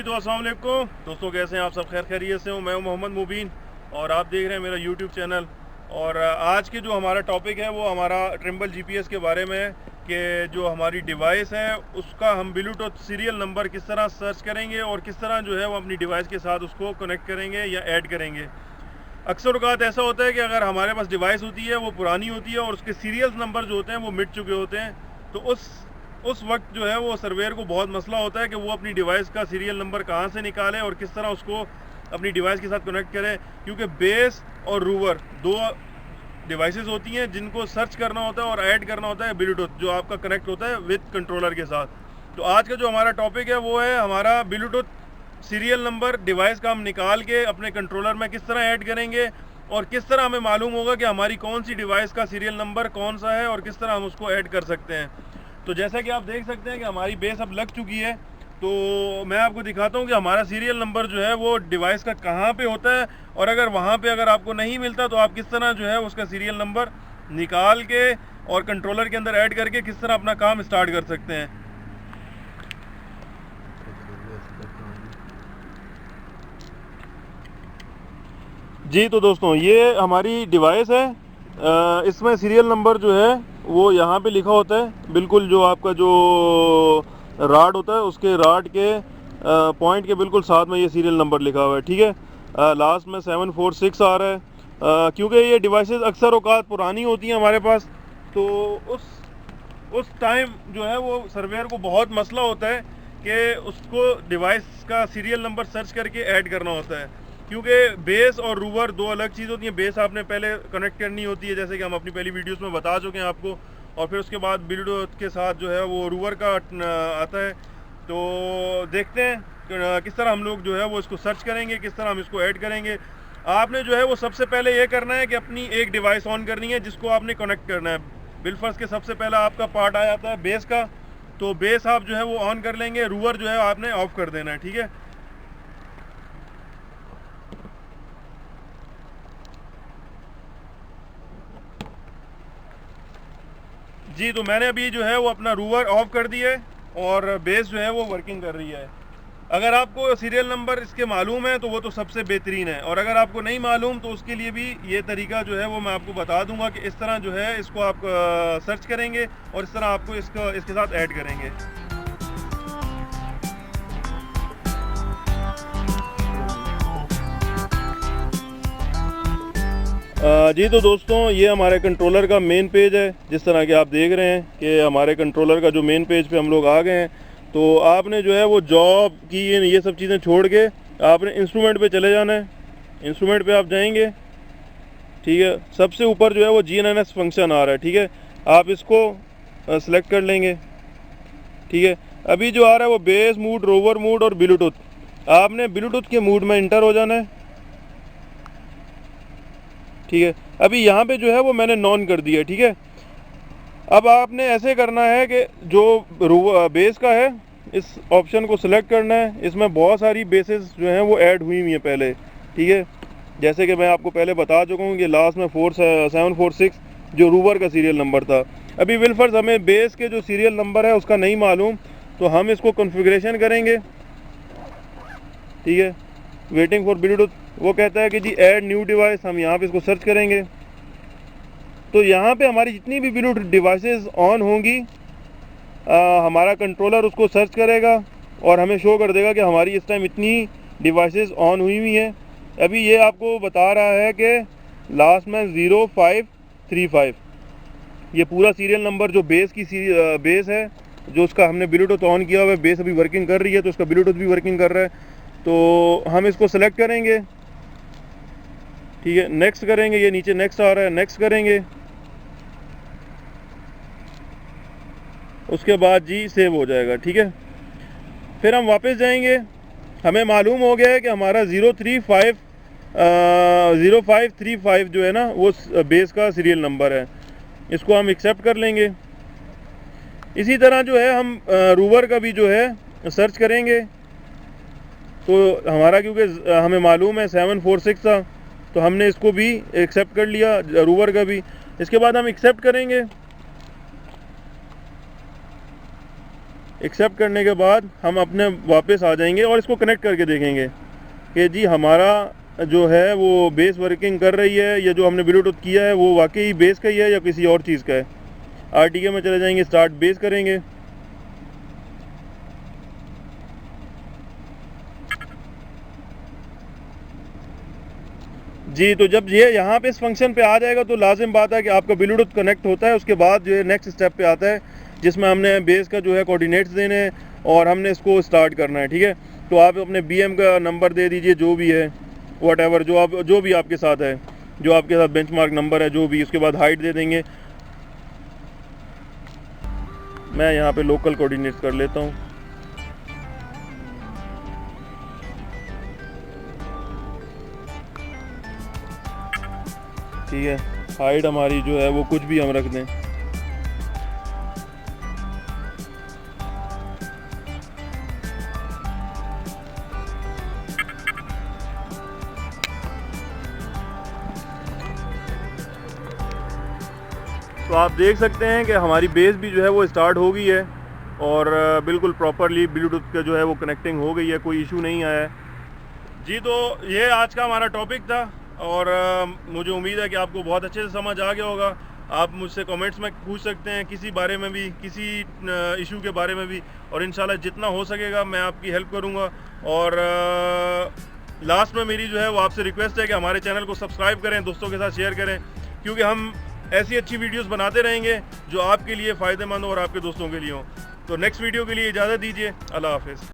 तो अस्सलाम वालेकुम दोस्तों, कैसे हैं आप सब? खैर खैरियत से हूँ। मैं हूँ मोहम्मद मुबीन और आप देख रहे हैं मेरा यूट्यूब चैनल। और आज के जो हमारा टॉपिक है वो हमारा ट्रिम्बल जीपीएस के बारे में है कि जो हमारी डिवाइस है उसका हम ब्लूटूथ सीरियल नंबर किस तरह सर्च करेंगे और किस तरह जो है वो अपनी डिवाइस के साथ उसको कनेक्ट करेंगे या ऐड करेंगे। अक्सर औक़ात ऐसा होता है कि अगर हमारे पास डिवाइस होती है वो पुरानी होती है और उसके सीरियल नंबर जो होते हैं वो मिट चुके होते हैं, तो उस वक्त जो है वो सर्वेयर को बहुत मसला होता है कि वो अपनी डिवाइस का सीरियल नंबर कहाँ से निकाले और किस तरह उसको अपनी डिवाइस के साथ कनेक्ट करें, क्योंकि बेस और रूवर दो डिवाइसेस होती हैं जिनको सर्च करना होता है और ऐड करना होता है ब्लूटूथ जो आपका कनेक्ट होता है विद कंट्रोलर के साथ। तो आज का जो हमारा टॉपिक है वो है हमारा ब्लूटूथ सीरियल नंबर डिवाइस का हम निकाल के अपने कंट्रोलर में किस तरह ऐड करेंगे और किस तरह हमें मालूम होगा कि हमारी कौन सी डिवाइस का सीरियल नंबर कौन सा है और किस तरह हम उसको ऐड कर सकते हैं। तो जैसा कि आप देख सकते हैं कि हमारी बेस अब लग चुकी है, तो मैं आपको दिखाता हूं कि हमारा सीरियल नंबर जो है वो डिवाइस का कहां पे होता है और अगर वहां पे अगर आपको नहीं मिलता तो आप किस तरह जो है उसका सीरियल नंबर निकाल के और कंट्रोलर के अंदर ऐड करके किस तरह अपना काम स्टार्ट कर सकते हैं। जी तो दोस्तों, ये हमारी डिवाइस है। इसमें सीरियल नंबर जो है वो यहाँ पे लिखा होता है, बिल्कुल जो आपका जो राड होता है उसके राड के पॉइंट के बिल्कुल साथ में ये सीरियल नंबर लिखा हुआ है। ठीक है, लास्ट में 746 आ रहा है। क्योंकि ये डिवाइसेस अक्सर औक़ात पुरानी होती हैं हमारे पास, तो उस टाइम जो है वो सर्वेयर को बहुत मसला होता है कि उसको डिवाइस का सीरियल नंबर सर्च करके ऐड करना होता है, क्योंकि बेस और रूवर दो अलग चीज़ होती है। बेस आपने पहले कनेक्ट करनी होती है, जैसे कि हम अपनी पहली वीडियोस में बता चुके हैं आपको, और फिर उसके बाद ब्लूटूथ के साथ जो है वो रूवर का आता है। तो देखते हैं किस तरह हम लोग जो है वो इसको सर्च करेंगे, किस तरह हम इसको ऐड करेंगे। आपने जो है वो सबसे पहले ये करना है कि अपनी एक डिवाइस ऑन करनी है जिसको आपने कनेक्ट करना है। बिलफर्स्ट के सबसे पहला आपका पार्ट आ जाता है बेस का, तो बेस आप जो है वो ऑन कर लेंगे, रूवर जो है आपने ऑफ कर देना है। ठीक है, जी तो मैंने अभी जो है वो अपना रूवर ऑफ कर दिया है और बेस जो है वो वर्किंग कर रही है। अगर आपको सीरियल नंबर इसके मालूम है तो वो तो सबसे बेहतरीन है, और अगर आपको नहीं मालूम तो उसके लिए भी ये तरीका जो है वो मैं आपको बता दूंगा कि इस तरह जो है इसको आप सर्च करेंगे और इस तरह आपको इसके साथ ऐड करेंगे। जी तो दोस्तों, ये हमारे कंट्रोलर का मेन पेज है। जिस तरह के आप देख रहे हैं कि हमारे कंट्रोलर का जो मेन पेज पे हम लोग आ गए हैं, तो आपने जो है वो जॉब की ये सब चीज़ें छोड़ के आपने इंस्ट्रूमेंट पे चले जाना है। इंस्ट्रूमेंट पे आप जाएंगे, ठीक है, सबसे ऊपर जो है वो GNSS फंक्शन आ रहा है। ठीक है, आप इसको सेलेक्ट कर लेंगे। ठीक है, अभी जो आ रहा है वो बेस मूड, रोवर मूड और ब्लूटूथ। आपने ब्लूटूथ के मूड में इंटर हो जाना है। ठीक है, अभी यहाँ पे जो है वो मैंने नॉन कर दिया। ठीक है, अब आपने ऐसे करना है कि जो बेस का है इस ऑप्शन को सिलेक्ट करना है। इसमें बहुत सारी बेसेस जो हैं वो ऐड हुई हुई हैं पहले। ठीक है, जैसे कि मैं आपको पहले बता चुका हूँ कि लास्ट में 746 जो रूवर का सीरियल नंबर था। अभी विलफर्स हमें बेस के जो सीरियल नंबर है उसका नहीं मालूम, तो हम इसको कॉन्फ़िगरेशन करेंगे। ठीक है, वेटिंग फॉर ब्लूटूथ, वो कहता है कि जी ऐड न्यू डिवाइस, हम यहाँ पे इसको सर्च करेंगे। तो यहाँ पे हमारी जितनी भी ब्लूटूथ डिवाइसेस ऑन होंगी, हमारा कंट्रोलर उसको सर्च करेगा और हमें शो कर देगा कि हमारी इस टाइम इतनी डिवाइसेस ऑन हुई हुई हैं। अभी ये आपको बता रहा है कि लास्ट में 0535, ये पूरा सीरियल नंबर जो बेस है, जो उसका हमने ब्लूटूथ ऑन किया हुआ है, बेस अभी वर्किंग कर रही है तो उसका ब्लूटूथ भी वर्किंग कर रहा है। तो हम इसको सेलेक्ट करेंगे। ठीक है, नेक्स्ट करेंगे, ये नीचे नेक्स्ट आ रहा है, नेक्स्ट करेंगे। उसके बाद जी सेव हो जाएगा। ठीक है, फिर हम वापस जाएंगे। हमें मालूम हो गया है कि हमारा 0535 जो है ना वो बेस का सीरियल नंबर है। इसको हम एक्सेप्ट कर लेंगे। इसी तरह जो है हम रूवर का भी जो है सर्च करेंगे। तो हमारा क्योंकि हमें मालूम है 746 था, तो हमने इसको भी एक्सेप्ट कर लिया, रूवर का भी। इसके बाद हम एक्सेप्ट करेंगे। एक्सेप्ट करने के बाद हम अपने वापस आ जाएंगे और इसको कनेक्ट करके देखेंगे कि जी हमारा जो है वो बेस वर्किंग कर रही है, या जो हमने ब्लूटूथ किया है वो वाकई बेस का ही है या किसी और चीज़ का है। आरटीके में चले जाएंगे, स्टार्ट बेस करेंगे। जी तो जब ये यहाँ पे इस फंक्शन पे आ जाएगा तो लाजिम बात है कि आपका ब्लूटूथ कनेक्ट होता है। उसके बाद जो है नेक्स्ट स्टेप पे आता है जिसमें हमने बेस का जो है कोऑर्डिनेट्स देने हैं और हमने इसको स्टार्ट करना है। ठीक है, तो आप अपने बीएम का नंबर दे दीजिए, जो भी है व्हाटएवर जो भी आपके साथ है, जो आपके साथ बेंचमार्क नंबर है जो भी। उसके बाद हाइट दे देंगे। मैं यहाँ पे लोकल कोऑर्डिनेट्स कर लेता हूँ। ठीक है, हाइट हमारी जो है वो कुछ भी हम रख दें। तो आप देख सकते हैं कि हमारी बेस भी जो है वो स्टार्ट हो गई है और बिल्कुल प्रॉपरली ब्लूटूथ का जो है वो कनेक्टिंग हो गई है, कोई इशू नहीं आया है। जी तो ये आज का हमारा टॉपिक था और मुझे उम्मीद है कि आपको बहुत अच्छे से समझ आ गया होगा। आप मुझसे कमेंट्स में पूछ सकते हैं किसी बारे में भी, किसी इशू के बारे में भी, और इंशाल्लाह जितना हो सकेगा मैं आपकी हेल्प करूँगा। और लास्ट में मेरी जो है वो आपसे रिक्वेस्ट है कि हमारे चैनल को सब्सक्राइब करें, दोस्तों के साथ शेयर करें, क्योंकि हम ऐसी अच्छी वीडियोस बनाते रहेंगे जो आपके लिए फ़ायदेमंद और आपके दोस्तों के लिए हों। तो नेक्स्ट वीडियो के लिए इजाज़त दीजिए। अल्लाह हाफ़िज़।